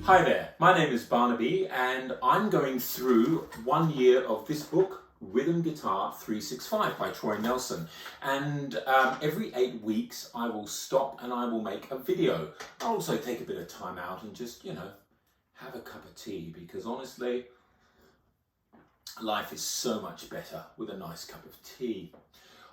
Hi there, my name is Barnaby and I'm going through 1 year of this book, Rhythm Guitar 365 by Troy Nelson. And every 8 weeks I will stop and I will make a video. I'll also take a bit of time out and just, have a cup of tea, because honestly, life is so much better with a nice cup of tea.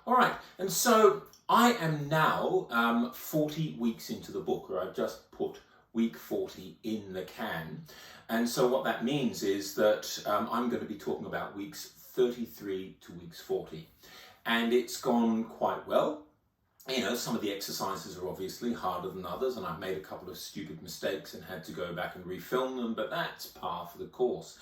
All right, and so I am now 40 weeks into the book, or I've just put week 40 in the can. And so what that means is that I'm going to be talking about weeks 33 to weeks 40. And it's gone quite well. Some of the exercises are obviously harder than others, and I've made a couple of stupid mistakes and had to go back and refilm them, but that's par for the course.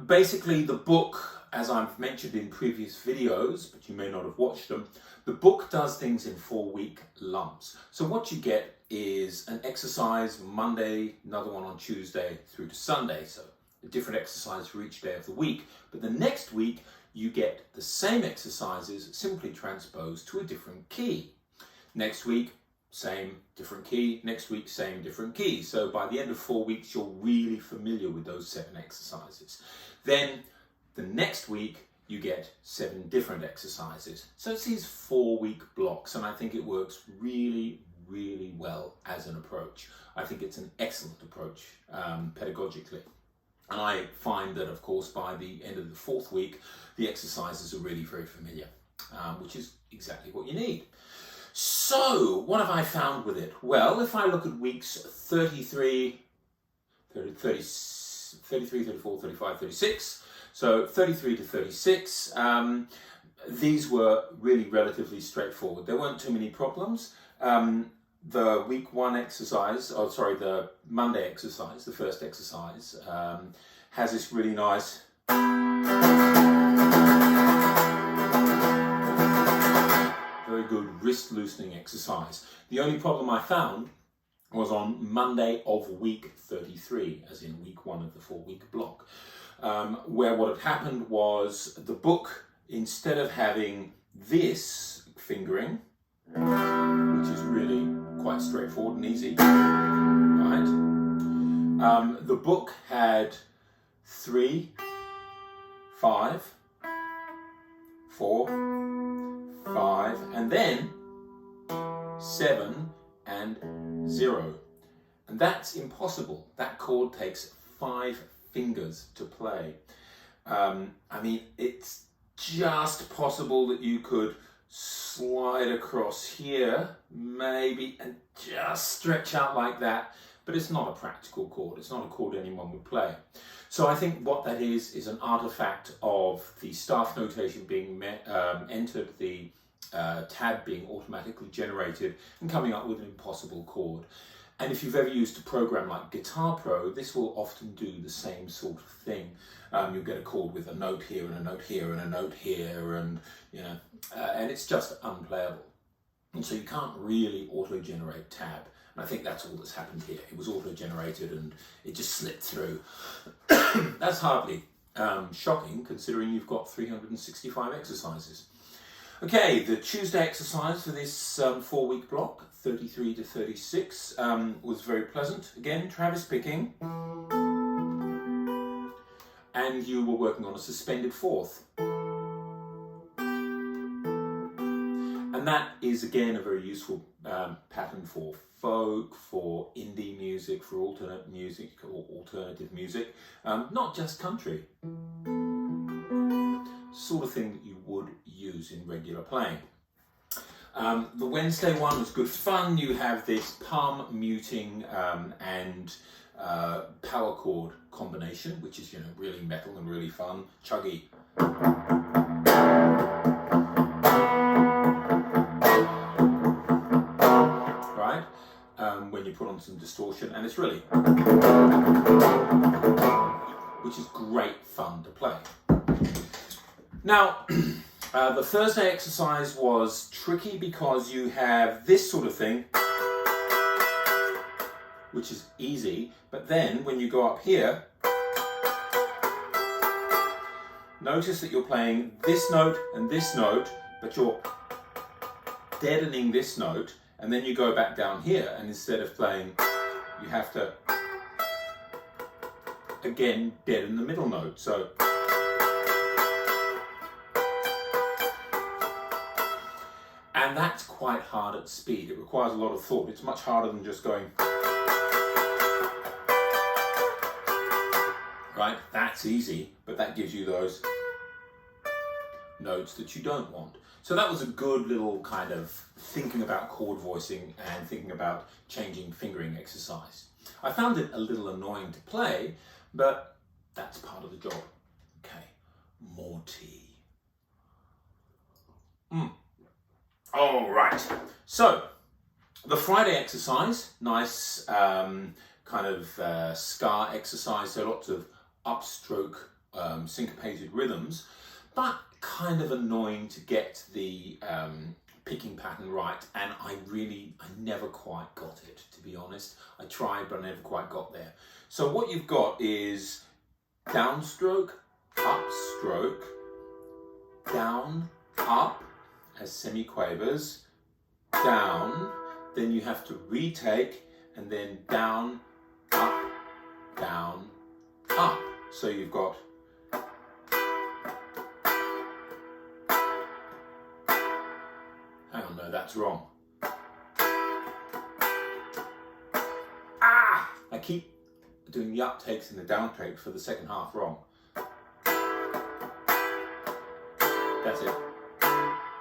Basically, the book, as I've mentioned in previous videos, but you may not have watched them, the book does things in 4-week lumps. So what you get is an exercise Monday, another one on Tuesday through to Sunday. So a different exercise for each day of the week. But the next week, you get the same exercises simply transposed to a different key. Next week, same, different key. Next week, same, different key. So by the end of 4 weeks, you're really familiar with those 7 exercises. Then the next week, you get 7 different exercises. So it's these 4-week blocks, and I think it works really, really well as an approach. I think it's an excellent approach pedagogically. And I find that, of course, by the end of the 4th week, the exercises are really very familiar, which is exactly what you need. So, what have I found with it? Well, if I look at weeks 33, 34, 35, 36, so 33 to 36, these were really relatively straightforward. There weren't too many problems. The week 1 exercise, the Monday exercise, the first exercise, has this really nice very good wrist loosening exercise. The only problem I found was on Monday of week 33, as in week 1 of the 4-week block, where what had happened was the book, instead of having this fingering, which is really quite straightforward and easy, right? The book had 3, 5, 4, 5, and then 7 and 0. And that's impossible. That chord takes 5 fingers to play. It's just possible that you could slide across here, maybe, and just stretch out like that, but it's not a practical chord. It's not a chord anyone would play. So I think what that is an artifact of the staff notation being entered, the tab being automatically generated, and coming up with an impossible chord. And if you've ever used a program like Guitar Pro, this will often do the same sort of thing. You'll get a chord with a note here and a note here and a note here, and and it's just unplayable. And so you can't really auto-generate tab. And I think that's all that's happened here. It was auto-generated and it just slipped through. That's hardly shocking, considering you've got 365 exercises. Okay, the Tuesday exercise for this 4-week block, 33 to 36, was very pleasant. Again, Travis picking. And you were working on a suspended 4th. And that is, again, a very useful pattern for folk, for indie music, for alternate music or alternative music, not just country. Sort of thing that you would use in regular playing. The Wednesday one was good fun. You have this palm muting and power chord combination, which is really metal and really fun. Chuggy. Right? When you put on some distortion, and it's really, which is great fun to play. Now, the Thursday exercise was tricky because you have this sort of thing, which is easy, but then when you go up here, notice that you're playing this note and this note, but you're deadening this note, and then you go back down here, and instead of playing, you have to again, dead in the middle note. So, and that's quite hard at speed. It requires a lot of thought. It's much harder than just going, right? That's easy, but that gives you those notes that you don't want. So that was a good little kind of thinking about chord voicing and thinking about changing fingering exercise. I found it a little annoying to play, but that's part of the job. Okay, more tea. All right, so the Friday exercise, nice kind of scar exercise, so lots of upstroke syncopated rhythms, but kind of annoying to get the picking pattern right, and I never quite got it, to be honest. I tried, but I never quite got there. So what you've got is downstroke, upstroke, down, up, as semiquavers, down, then you have to retake, and then down, up, down, up. So you've got hang on, no, that's wrong. Ah! I keep doing the uptakes and the downtakes for the second half wrong. That's it.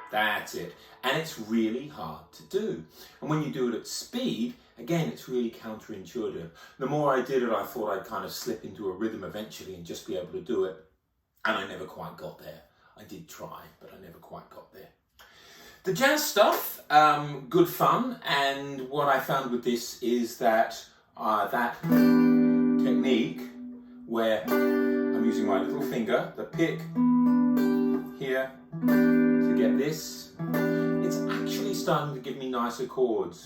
That's it. And it's really hard to do. And when you do it at speed, again, it's really counterintuitive. The more I did it, I thought I'd kind of slip into a rhythm eventually and just be able to do it. And I never quite got there. I did try, but I never quite got there. The jazz stuff, good fun. And what I found with this is that that technique where I'm using my little finger, the pick here, to get this, it's actually starting to give me nicer chords.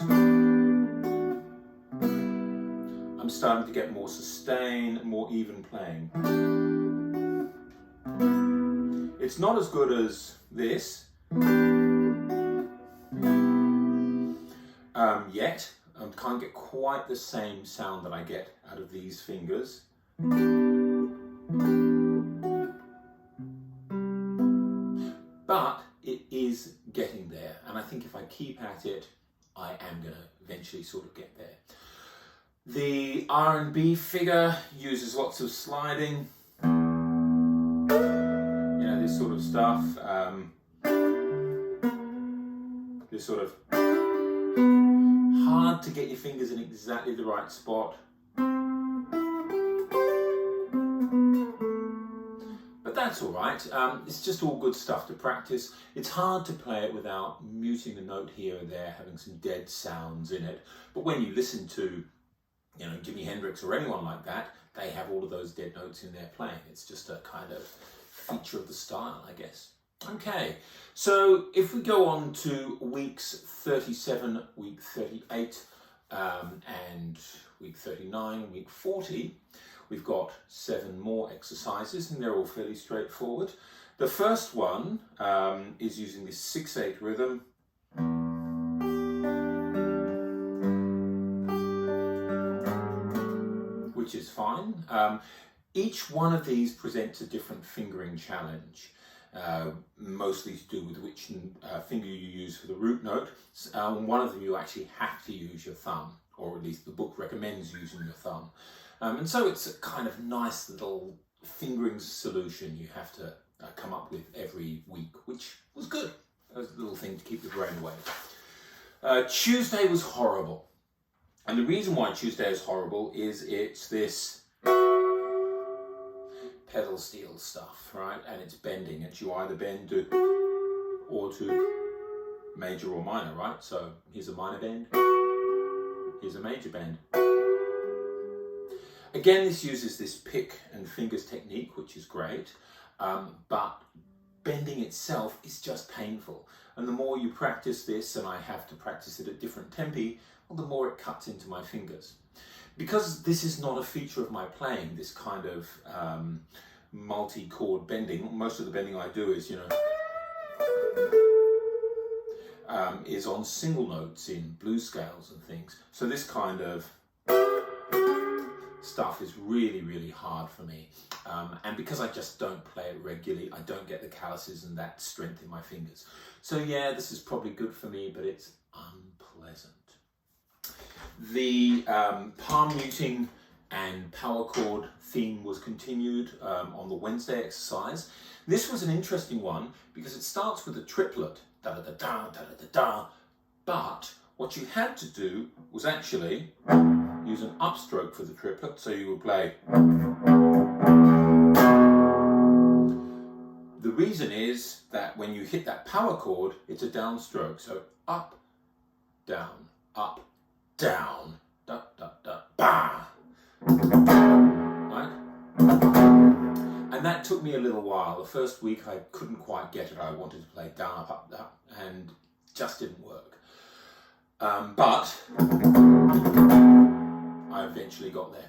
I'm starting to get more sustain, more even playing. It's not as good as this yet. I can't get quite the same sound that I get out of these fingers. But it is getting there, and I think if I keep at it, I am going to eventually sort of get there. The R&B figure uses lots of sliding, you know, this sort of stuff, this sort of hard to get your fingers in exactly the right spot. That's all right. It's just all good stuff to practice. It's hard to play it without muting the note here and there, having some dead sounds in it. But when you listen to, you know, Jimi Hendrix or anyone like that, they have all of those dead notes in their playing. It's just a kind of feature of the style, I guess. Okay, so if we go on to weeks 37, week 38, and week 39, week 40, we've got 7 more exercises, and they're all fairly straightforward. The first one is using this 6/8 rhythm. Which is fine. Each one of these presents a different fingering challenge. Mostly to do with which finger you use for the root note. One of them you actually have to use your thumb, or at least the book recommends using your thumb. And so it's a kind of nice little fingering solution you have to come up with every week, which was good. That was a little thing to keep the brain away. Tuesday was horrible. And the reason why Tuesday is horrible is it's this pedal steel stuff, right? And it's bending. And you either bend to or to major or minor, right? So here's a minor bend. Here's a major bend. Again, this uses this pick and fingers technique, which is great, but bending itself is just painful. And the more you practice this, and I have to practice it at different tempi, well, the more it cuts into my fingers. Because this is not a feature of my playing, this kind of multi-chord bending, most of the bending I do is, you know, is on single notes in blues scales and things. So this kind of stuff is really, really hard for me. And because I just don't play it regularly, I don't get the calluses and that strength in my fingers. So yeah, this is probably good for me, but it's unpleasant. The palm muting and power chord theme was continued on the Wednesday exercise. This was an interesting one because it starts with a triplet, da-da-da-da, da-da-da-da, but what you had to do was actually use an upstroke for the triplet, so you would play. The reason is that when you hit that power chord, it's a downstroke, so up, down, da, da, da, ba. Right? And that took me a little while. The first week I couldn't quite get it. I wanted to play down, up, and just didn't work. But I eventually got there.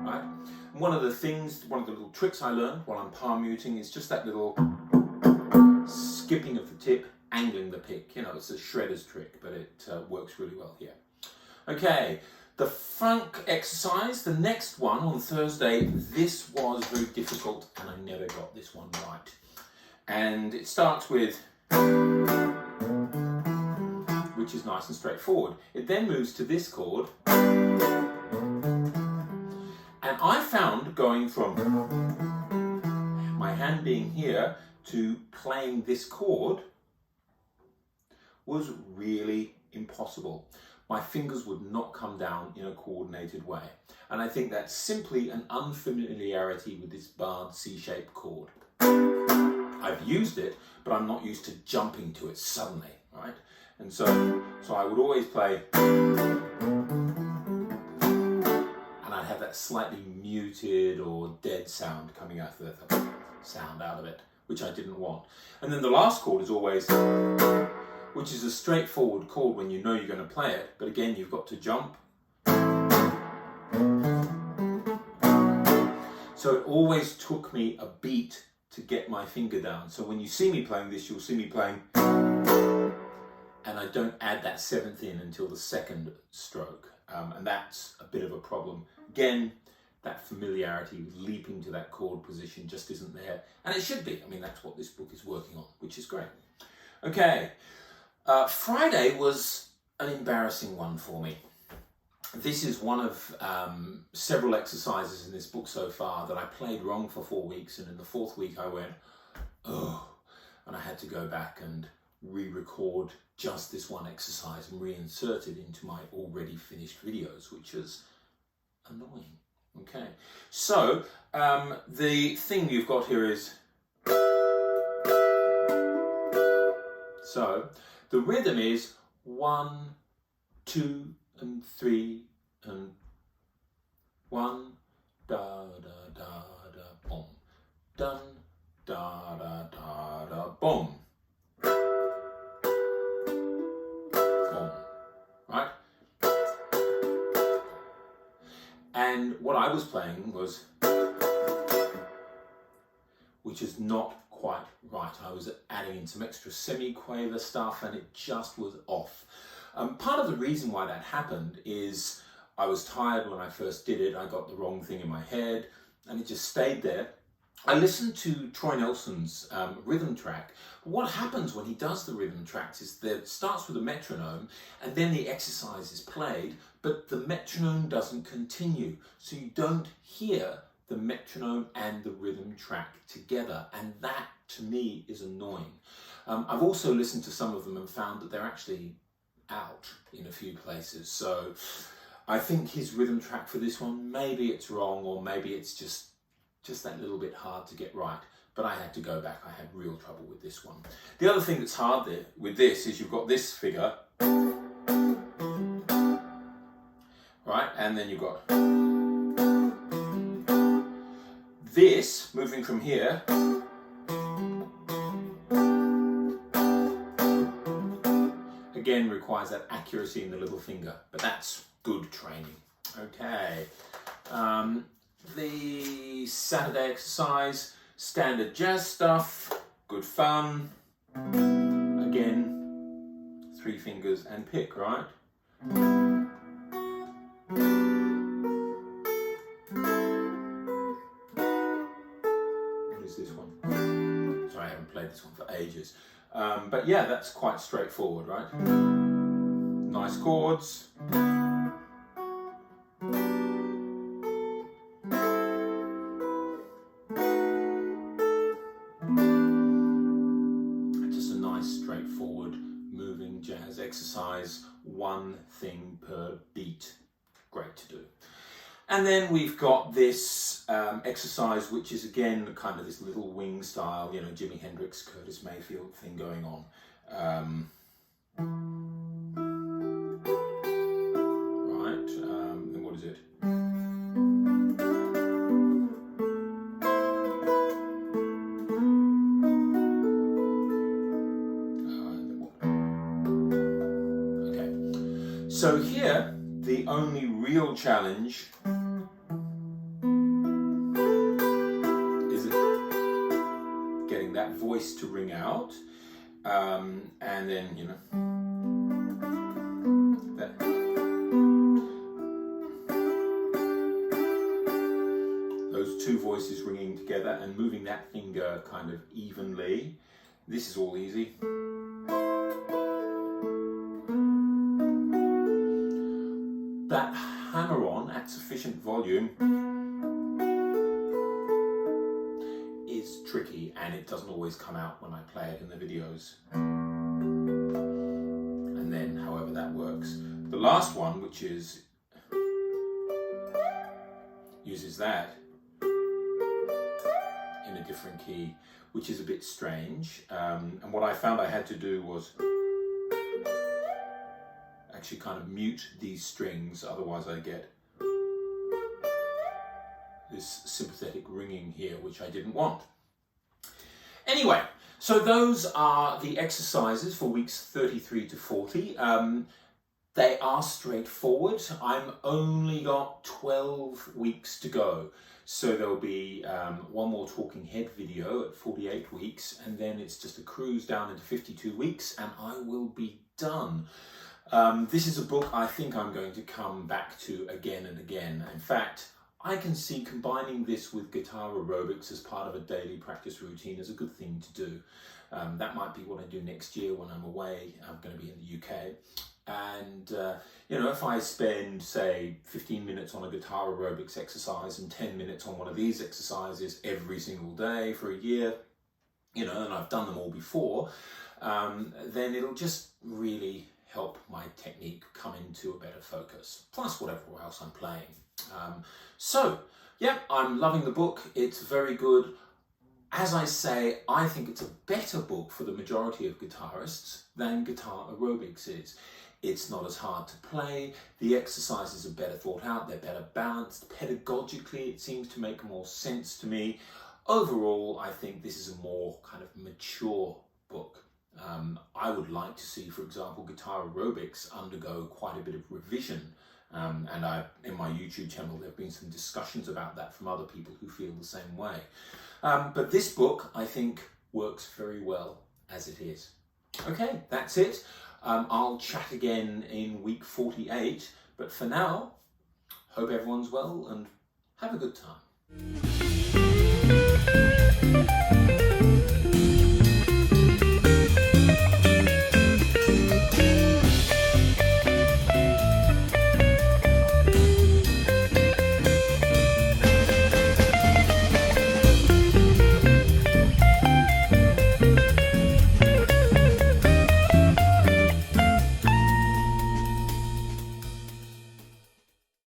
Right? And one of the little tricks I learned while I'm palm muting is just that little skipping of the tip, angling the pick. You know, it's a shredder's trick, but it works really well here. Okay, the funk exercise, the next one on Thursday, this was very difficult and I never got this one right. And it starts with, which is nice and straightforward. It then moves to this chord. And I found going from my hand being here to playing this chord was really impossible. My fingers would not come down in a coordinated way. And I think that's simply an unfamiliarity with this barred C-shaped chord. I've used it, but I'm not used to jumping to it suddenly, right? And so I would always play, and I'd have that slightly muted or dead sound coming out of the sound out of it, which I didn't want. And then the last chord is always, which is a straightforward chord when you know you're going to play it, but again, you've got to jump. So it always took me a beat to get my finger down. So when you see me playing this, you'll see me playing, and I don't add that seventh in until the second stroke. And that's a bit of a problem. Again, that familiarity with leaping to that chord position just isn't there. And it should be. I mean, that's what this book is working on, which is great. Okay. Friday was an embarrassing one for me. This is one of several exercises in this book so far that I played wrong for 4 weeks, and in the fourth week I went, oh, and I had to go back and re-record just this one exercise and reinsert it into my already finished videos, which is annoying. Okay, so the thing you've got here is, so the rhythm is 1, 2, and 3, and 1, da da da da boom, dun da da da da boom, boom, right? And what I was playing was, which is not quite right. I was adding in some extra semi-quaver stuff and it just was off. Part of the reason why that happened is I was tired when I first did it. I got the wrong thing in my head and it just stayed there. I listened to Troy Nelson's rhythm track. What happens when he does the rhythm tracks is that it starts with a metronome and then the exercise is played, but the metronome doesn't continue. So you don't hear the metronome and the rhythm track together. And that to me is annoying. I've also listened to some of them and found that they're actually out in a few places. So I think his rhythm track for this one, maybe it's wrong or maybe it's just that little bit hard to get right. But I had to go back. I had real trouble with this one. The other thing that's hard there with this is you've got this figure, right? And then you've got this moving from here. Again, requires that accuracy in the little finger, but that's good training. Okay. The Saturday exercise, standard jazz stuff, good fun. Again, 3 fingers and pick, right? What is this one? Sorry, I haven't played this one for ages. But yeah, that's quite straightforward, right? Nice chords. Just a nice straightforward moving jazz exercise, one thing per beat. Great to do. And then we've got this exercise, which is again kind of this little wing style, you know, Jimi Hendrix, Curtis Mayfield thing going on. Then what is it? Okay. So here, the only real challenge is getting that voice to ring out, and then, you know, those two voices ringing together and moving that finger kind of evenly. This is all easy. That hammer-on at sufficient volume is tricky, and it doesn't always come out when I play it in the videos. And then, however that works. The last one, which is uses that in a different key, which is a bit strange. And what I found I had to do was actually kind of mute these strings, otherwise I get this sympathetic ringing here, which I didn't want. Anyway, so those are the exercises for weeks 33 to 40. They are straightforward. I'm only got 12 weeks to go. So there'll be one more talking head video at 48 weeks, and then it's just a cruise down into 52 weeks, and I will be done. This is a book I think I'm going to come back to again and again. In fact, I can see combining this with guitar aerobics as part of a daily practice routine is a good thing to do. That might be what I do next year when I'm away. I'm going to be in the UK. And, you know, if I spend, say, 15 minutes on a guitar aerobics exercise and 10 minutes on one of these exercises every single day for a year, you know, and I've done them all before, then it'll just really help my technique come into a better focus, plus whatever else I'm playing. So, yeah, I'm loving the book. It's very good. As I say, I think it's a better book for the majority of guitarists than guitar aerobics is. It's not as hard to play, the exercises are better thought out, they're better balanced. Pedagogically, it seems to make more sense to me. Overall, I think this is a more kind of mature book. I would like to see, for example, guitar aerobics undergo quite a bit of revision. And in my YouTube channel, there have been some discussions about that from other people who feel the same way. But this book, I think, works very well as it is. Okay, that's it. I'll chat again in week 48. But for now, hope everyone's well and have a good time.